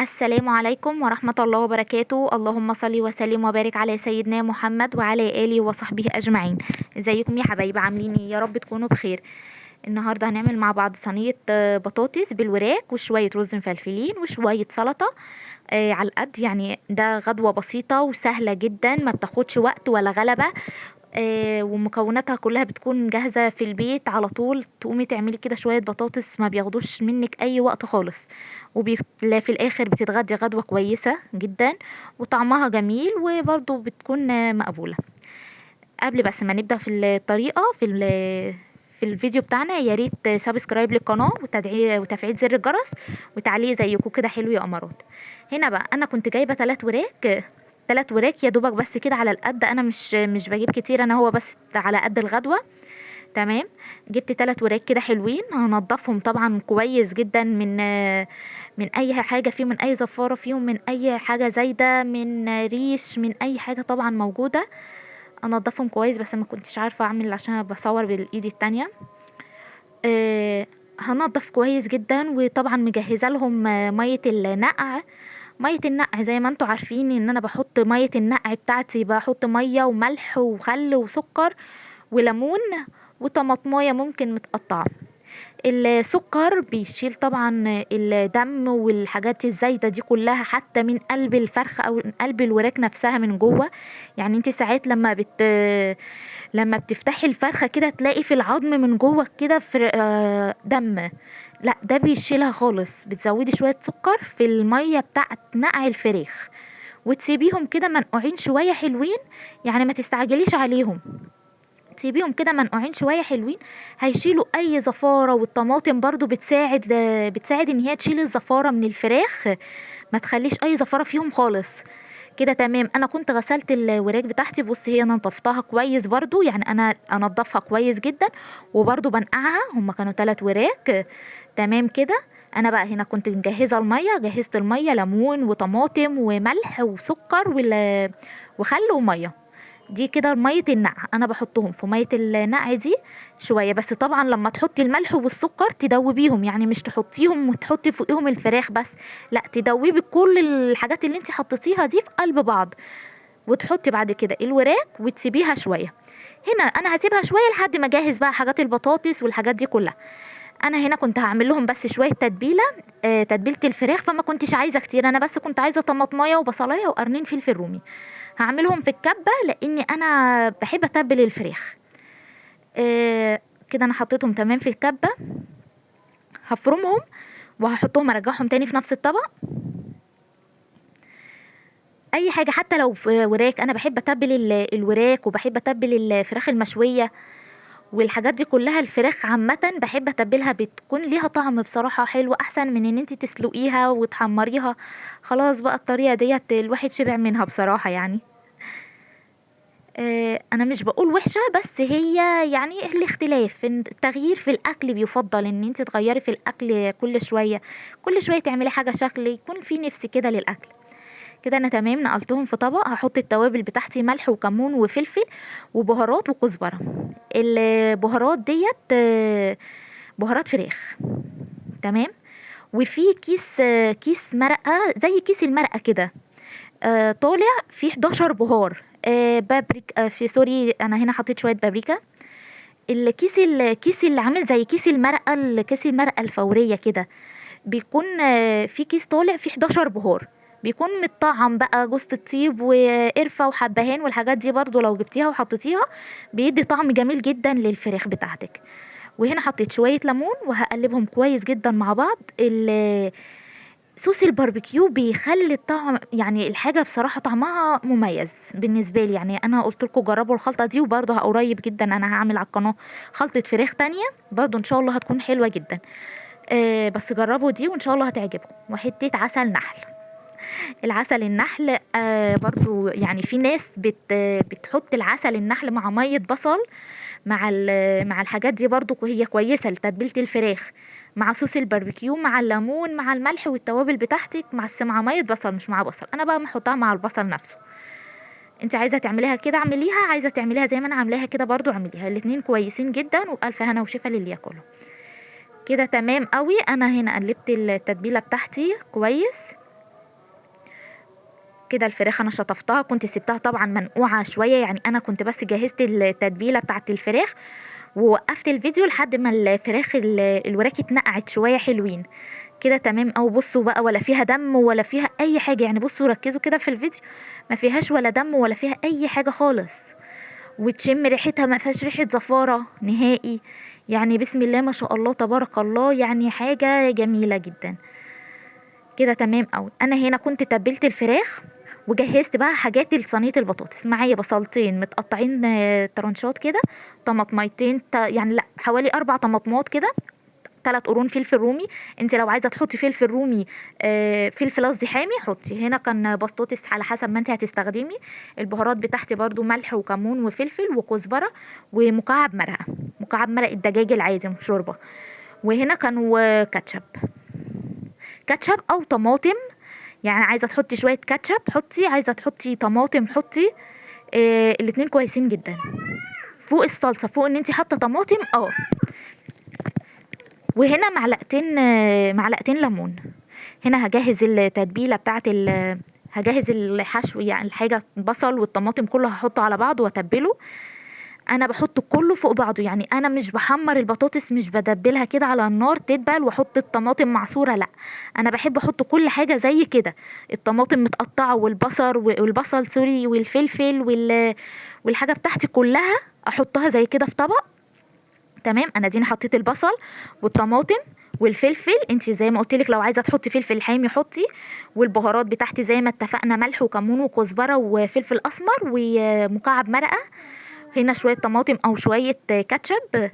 السلام عليكم ورحمة الله وبركاته. اللهم صل وسلم وبارك على سيدنا محمد وعلى آله وصحبه أجمعين. ازيكم يا حبايب، عاملين ايه؟ يا رب تكونوا بخير. النهاردة هنعمل مع بعض صينية بطاطس بالوراك وشوية رز مفلفلين وشوية سلطة. على القد يعني، ده غدوة بسيطة وسهلة جدا، ما بتاخدش وقت ولا غلبة. ومكوناتها كلها بتكون جاهزة في البيت على طول، تقومي تعملي كده شوية بطاطس ما بياخدوش منك أي وقت خالص. في الآخر بتتغدي غدوة كويسة جدا، وطعمها جميل وبرضه بتكون مقبولة. قبل بس ما نبدأ في الطريقة في الفيديو بتاعنا، يا ريت سبسكرايب للقناة وتفعيل زر الجرس وتعليق زيكم كده حلو يا قمرات. هنا بقى انا كنت جايبه 3 وراك يا دوبك، بس كده على القد، انا مش بجيب كتير، انا هو بس على قد الغدوه. تمام. جبت 3 وراك كده حلوين، هنضفهم طبعا كويس جدا من اي حاجه فيهم، من اي زفاره فيهم، من اي حاجه زايده، من ريش، من اي حاجه طبعا موجوده. انضفهم كويس، بس ما كنتش عارفه اعمل عشان بصور بالايد التانية. هنضف كويس جدا، وطبعا مجهزه لهم ميه النقع. ميه النقع زي ما انتوا عارفين ان انا بحط ميه النقع بتاعتي، بحط ميه وملح وخل وسكر وليمون وطماطمايه ممكن متقطعه. السكر بيشيل طبعا الدم والحاجات الزايدة دي كلها، حتى من قلب الفرخة او من قلب الوراك نفسها من جوه. يعني انت ساعات لما بتفتحي الفرخة كده تلاقي في العظم من جوه كده دم. لا، ده بيشيلها خالص. بتزودي شوية سكر في المية بتاعت نقع الفراخ، وتسيبيهم كده منقوعين شوية حلوين. يعني ما تستعجليش عليهم، تسيبيهم كده منقوعين شويه حلوين، هيشيلوا اي زفاره. والطماطم برضو بتساعد ان هي تشيل الزفاره من الفراخ، ما تخليش اي زفاره فيهم خالص. كده تمام. انا كنت غسلت الوراك بتاعتي، بصي هي انا نضفتها كويس برضو، يعني انا انضفها كويس جدا وبرضو بنقعها. هما كانوا 3 وراك. تمام كده. انا بقى هنا كنت مجهزه الميه، جهزت الميه ليمون وطماطم وملح وسكر وخل وميه. دي كده ميه النقع، انا بحطهم في ميه النقع دي شويه بس. طبعا لما تحطي الملح والسكر تدوبيهم، يعني مش تحطيهم وتحطي فوقيهم الفراخ بس، لا، تدوبي كل الحاجات اللي انت حطيتيها دي في قلب بعض، وتحطي بعد كده الوراك وتسيبيها شويه. هنا انا هسيبها شويه لحد ما اجهز بقى حاجات البطاطس والحاجات دي كلها. انا هنا كنت هعمل لهم بس شويه تتبيله، تتبيله الفراخ، فما كنتش عايزه كتير، انا بس كنت عايزه طماطمايه وبصلايه وقرنين فلفل رومي. هعملهم في الكبه لاني انا بحب اتبل الفراخ. كده انا حطيتهم تمام في الكبه. هفرمهم وهحطهم ارجعهم تاني في نفس الطبق. اي حاجه حتى لو في وراك، انا بحب اتبل الوراك، وبحب اتبل الفراخ المشويه والحاجات دي كلها. الفراخ عامة بحب اتبلها، بتكون ليها طعم بصراحة حلو، احسن من ان انت تسلقيها وتحمريها. خلاص بقى، الطريقة ديت الواحد شبع منها بصراحة يعني. انا مش بقول وحشة، بس هي يعني الاختلاف، إن التغيير في الاكل بيفضل ان انت تغيري في الاكل كل شوية. كل شوية تعملي حاجة شكل يكون في نفس كده للاكل. كده انا تمام، نقلتهم في طبق. هحط التوابل بتاعتي، ملح وكمون وفلفل وبهارات وكزبره. البهارات ديت بهارات فراخ. تمام. وفي كيس مرقه، زي كيس المرقه كده، طالع فيه 11 بهار. بابريكا، في سوري، انا هنا حطيت شويه بابريكا. الكيس اللي عامل زي كيس المرقه الفوريه كده، بيكون في كيس طالع فيه 11 بهار. بيكون متطعم بقى جوز الطيب وقرفة وحبهان والحاجات دي، برضو لو جبتيها وحطيتيها بيدي طعم جميل جدا للفراخ بتاعتك. وهنا حطيت شوية ليمون وهقلبهم كويس جدا مع بعض. صوص الباربيكيو بيخلي الطعم، يعني الحاجة بصراحة طعمها مميز بالنسبة لي. يعني انا قلت لكم جربوا الخلطة دي، وبرضه قريب جدا انا هعمل على القناة خلطة فراخ تانية برضه ان شاء الله هتكون حلوة جدا. بس جربوا دي وان شاء الله هتعجبكم. وحتة عسل نحل. العسل النحل برضو، يعني في ناس بتحط العسل النحل مع مية بصل، مع الحاجات دي برضو، هي كويسة لتتبيلة الفراخ، مع صوص الباربيكيو، مع الليمون، مع الملح والتوابل بتاعتك، مع مية بصل، مش مع بصل. انا بقى محطها مع البصل نفسه. انت عايزه تعمليها كده اعمليها، عايزه تعمليها زي ما انا عاملاها كده برضو اعمليها. الاتنين كويسين جدا، وبألف هنا وشفا للي ياكله. كده تمام قوي. انا هنا قلبت التتبيله بتاعتي كويس. كده الفراخ انا شطفتها، كنت سبتها طبعا منقوعه شويه، يعني انا كنت بس جهزت التتبيله بتاعه الفراخ ووقفت الفيديو لحد ما الفراخ الوراك اتنقعت شويه حلوين. كده تمام. او بصوا بقى، ولا فيها دم ولا فيها اي حاجه، يعني بصوا ركزوا كده في الفيديو، ما فيهاش ولا دم ولا فيها اي حاجه خالص. وتشم ريحتها ما فيهاش ريحه زفاره نهائي، يعني بسم الله ما شاء الله تبارك الله، يعني حاجه جميله جدا. كده تمام أوي. انا هنا كنت تبلت الفراخ وجهزت بقى حاجات لصينيه البطاطس. معايا بصلتين متقطعين طرنشات كده، طماطميتين يعني لا حوالي 4 طماطمات كده، 3 قرون فلفل رومي. انت لو عايزه تحطي فلفل رومي فلفل قصدي حامي حطي. هنا كان بسطوتس على حسب ما انت هتستخدمي. البهارات بتاعتي برضو ملح وكمون وفلفل وكزبره ومكعب مرقه، مكعب مرق الدجاج العادي شوربه. وهنا كانوا كاتشب او طماطم، يعني عايزه تحطي شويه كاتشب حطي، عايزه تحطي طماطم حطي. الاتنين كويسين جدا فوق الصلصه، فوق ان انت حاطه طماطم. وهنا معلقتين ليمون. هنا هجهز التتبيله بتاعه هجهز الحشو، يعني الحاجه البصل والطماطم كله هحطه على بعضه واتبله. انا بحط كله فوق بعضه، يعني انا مش بحمر البطاطس، مش بدبلها كده على النار تدبل واحط الطماطم معصوره، لا انا بحب احط كل حاجه زي كده، الطماطم متقطعه والبصل سوري والفلفل والحاجه بتاعتي كلها احطها زي كده في طبق. تمام. انا دينا حطيت البصل والطماطم والفلفل، انت زي ما قلت لك لو عايزه تحطي فلفل حامي حطي. والبهارات بتاعتي زي ما اتفقنا ملح وكمون وكزبره وفلفل اسمر ومكعب مرقه. هنا شويه طماطم او شويه كاتشب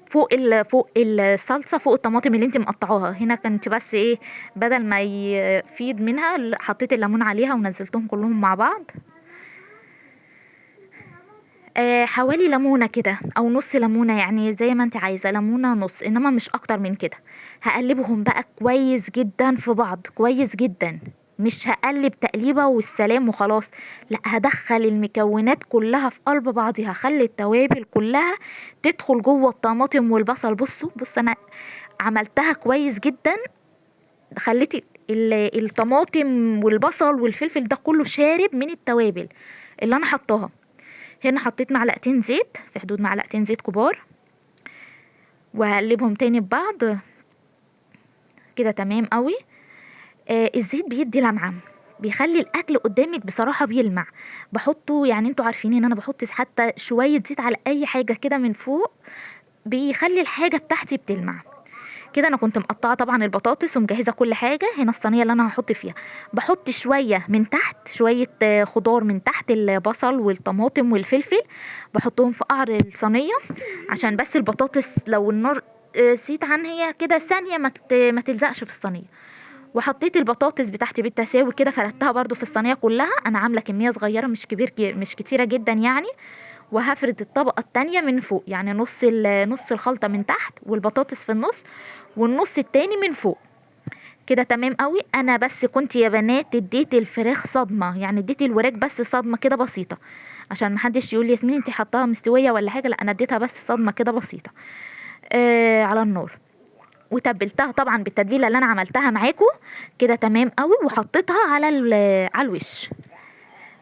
فوق الصلصه، فوق الطماطم اللي انت مقطعاها. هنا كنت بس ايه، بدل ما يفيض منها حطيت الليمون عليها ونزلتهم كلهم مع بعض. حوالي ليمونه كده او نص ليمونه، يعني زي ما انت عايزه، ليمونه نص انما مش اكتر من كده. هقلبهم بقى كويس جدا في بعض، كويس جدا. مش هقلب تقليبه والسلام وخلاص، لا هدخل المكونات كلها في قلب بعضها، هخلي التوابل كلها تدخل جوه الطماطم والبصل. بص انا عملتها كويس جدا، خليت الطماطم والبصل والفلفل ده كله شارب من التوابل اللي انا حطاها. هنا حطيت معلقتين زيت، في حدود معلقتين زيت كبار، وهقلبهم تاني ببعض. كده تمام قوي. الزيت بيدي لمعة، بيخلي الاكل قدامك بصراحة بيلمع. بحطه، يعني انتوا عارفين ان انا بحط حتى شوية زيت على اي حاجة كده من فوق، بيخلي الحاجة بتاعتي بتلمع. كده انا كنت مقطعه طبعا البطاطس ومجهزه كل حاجه. هنا الصينيه اللي انا هحط فيها، بحط شويه من تحت، شويه خضار من تحت، البصل والطماطم والفلفل بحطهم في قعر الصينيه، عشان بس البطاطس لو النار سيت عن هي كده ثانيه ما تلزقش في الصينيه. وحطيت البطاطس بتاعتي بالتساوي كده، فردتها برضو في الصينيه كلها. انا عامله كميه صغيره مش كتيره جدا يعني. وهفرد الطبقة التانية من فوق، يعني نص الخلطة من تحت والبطاطس في النص والنص التاني من فوق. كده تمام قوي. انا بس كنت يا بنات اديت الفراخ صدمة، يعني اديت الوراك بس صدمة كده بسيطة، عشان محدش يقول لي ياسمين انتي حطاها مستوية ولا حاجة، لا انا اديتها بس صدمة كده بسيطة على النار. وتبلتها طبعا بالتتبيلة اللي انا عملتها معاكم. كده تمام قوي. وحطيتها على الوش.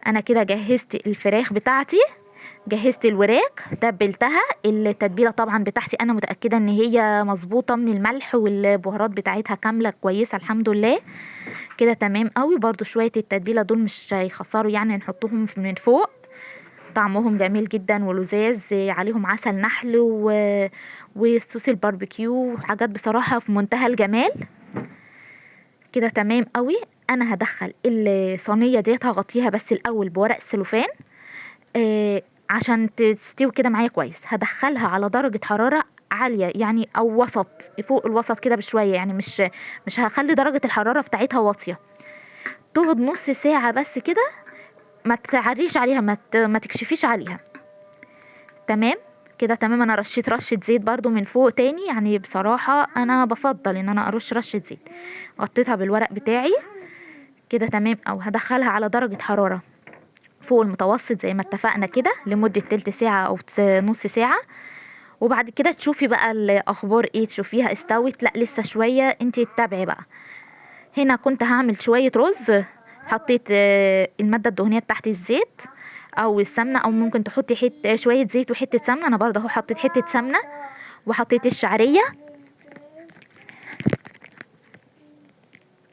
انا كده جهزت الفراخ بتاعتي، جهزت الوراك، تبلتها. التتبيله طبعا بتاعتي انا متاكده ان هي مظبوطه من الملح والبهارات بتاعتها كامله كويسه الحمد لله. كده تمام قوي. برضو شويه التتبيله دول مش هيخسروا، يعني نحطهم من فوق، طعمهم جميل جدا ولذاذ، عليهم عسل نحل وصوص الباربيكيو وحاجات بصراحه في منتهى الجمال. كده تمام قوي. انا هدخل الصينيه ديت هغطيها بس الاول بورق السلوفان عشان تستوي كده معايا كويس. هدخلها على درجة حرارة عالية يعني او وسط، فوق الوسط كده بشوية، يعني مش هخلي درجة الحرارة بتاعتها واطية. تقعد نص ساعة بس كده، ما تعريش عليها، ما تكشفيش عليها. تمام. كده تمام. انا رشيت رشة زيت برضو من فوق تاني، يعني بصراحة انا بفضل ان انا ارش رشة زيت. غطيتها بالورق بتاعي. كده تمام. او هدخلها على درجة حرارة فوق المتوسط زي ما اتفقنا كده لمدة تلت ساعة او نص ساعة. وبعد كده تشوفي بقى الاخبار ايه، تشوفيها استوت لا لسه شوية، انتي تتابعي بقى. هنا كنت هعمل شوية رز حطيت المادة الدهنية بتاعت الزيت او السمنة، او ممكن تحطي شوية زيت وحتة سمنة. انا برضه اهو حطيت حتة سمنة، وحطيت الشعرية.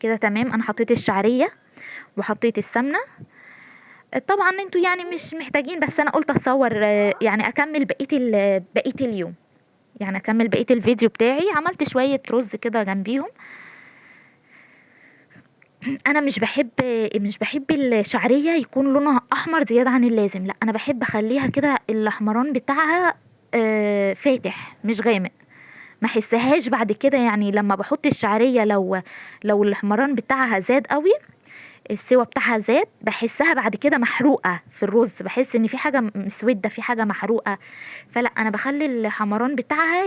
كده تمام، انا حطيت الشعرية وحطيت السمنة. طبعا انتوا يعني مش محتاجين، بس انا قلت اصور يعني اكمل بقية اليوم، يعني اكمل بقية الفيديو بتاعي. عملت شوية رز كده جنبيهم. انا مش بحب الشعريه يكون لونها احمر زياده عن اللازم، لا انا بحب اخليها كده الاحمران بتاعها فاتح مش غامق. ما احسهاش بعد كده، يعني لما بحط الشعريه لو الاحمران بتاعها زاد قوي، السوا بتاعها زاد، بحسها بعد كده محروقه في الرز، بحس ان في حاجه مسوده، في حاجه محروقه. فلا انا بخلي الحمران بتاعها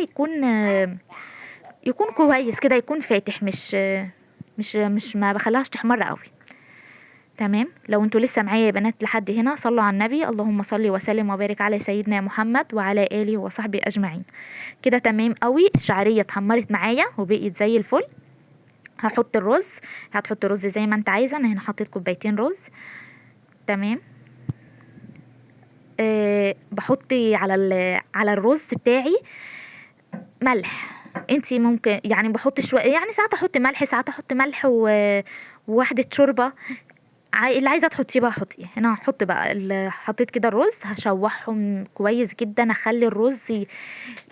يكون كويس كده، يكون فاتح، مش ما بخليهاش تحمر قوي. تمام. لو انتوا لسه معايا يا بنات لحد هنا، صلوا على النبي. اللهم صل وسلم وبارك على سيدنا محمد وعلى اله وصحبه اجمعين. كده تمام قوي، الشعريه اتحمرت معايا وبقيت زي الفل. هحط الرز. هتحط الرز زي ما انت عايزه، انا هنا حطيت كوبايتين رز. تمام. بحط على الرز بتاعي ملح. انتي ممكن يعني بحط شويه، يعني ساعات احط ملح، ساعات احط ملح وواحده شوربه. اللي عايزه تحطيه بقى حطيه. هنا هحط بقى حطيت كده الرز، هشوحهم كويس جدا، اخلي الرز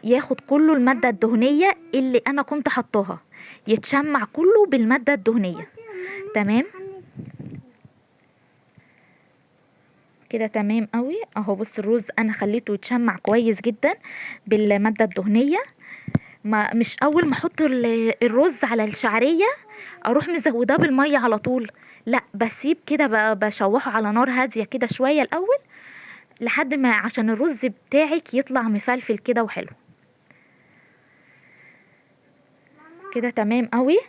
ياخد كله الماده الدهنيه اللي انا كنت حطاها، يتشمع كله بالماده الدهنيه. تمام. كده تمام قوي اهو. بص الرز انا خليته يتشمع كويس جدا بالماده الدهنيه. ما مش اول ما احط الرز على الشعريه اروح مزوداه بالميه على طول، لا بسيب كده بشوحه على نار هاديه كده شويه الاول، لحد ما عشان الرز بتاعك يطلع مفلفل كده وحلو. كده تمام قوي.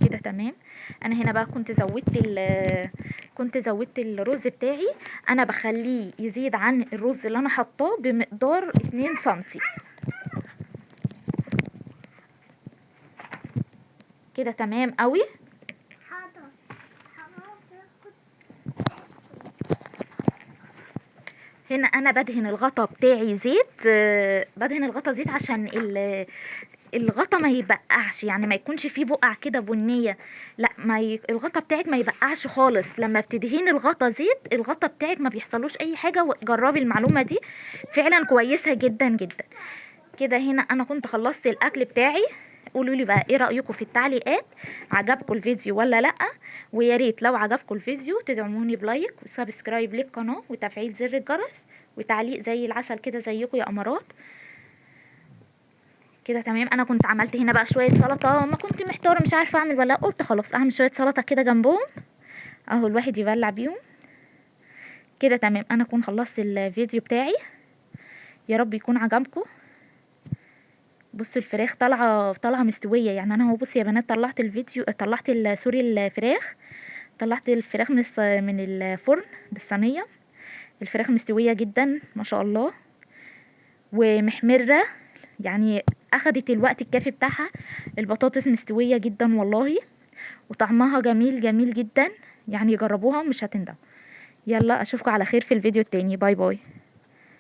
كده تمام. انا هنا بقى كنت زودت الرز بتاعي. انا بخليه يزيد عن الرز اللي انا حطاه بمقدار 2 سنتي. كده تمام قوي. هنا انا بدهن الغطا بتاعي زيت، بدهن الغطا زيت عشان الغطا ما يبقعش، يعني ما يكونش فيه بقع كده بنيه. لا الغطا بتاعك ما يبقعش خالص. لما بتدهين الغطا زيت، الغطا بتاعك ما بيحصلوش اي حاجه. جربي المعلومه دي، فعلا كويسه جدا جدا. كده هنا انا كنت خلصت الاكل بتاعي. قولوا لي بقى ايه رايكم في التعليقات، عجبكم الفيديو ولا لا؟ ويا ريت لو عجبكم الفيديو تدعموني بلايك وسبسكرايب للقناه وتفعيل زر الجرس وتعليق زي العسل كده زيكم يا امارات. كده تمام. انا كنت عملت هنا بقى شويه سلطه، ما كنت محتاره مش عارفه اعمل ولا، قلت خلاص اعمل شويه سلطه كده جنبهم اهو، الواحد يبلع بيهم. كده تمام. انا اكون خلصت الفيديو بتاعي، يا رب يكون عجبكم. بصوا الفراخ طالعه مستويه، يعني انا هو بصوا يا بنات طلعت الفيديو، طلعت سوري الفراخ، طلعت الفراخ من الفرن بالصينيه. الفراخ مستويه جدا ما شاء الله، ومحمره، يعني اخدت الوقت الكافي بتاعها. البطاطس مستويه جدا والله، وطعمها جميل جميل جدا، يعني جربوها ومش هتندموا. يلا اشوفكم على خير في الفيديو التاني. باي باي.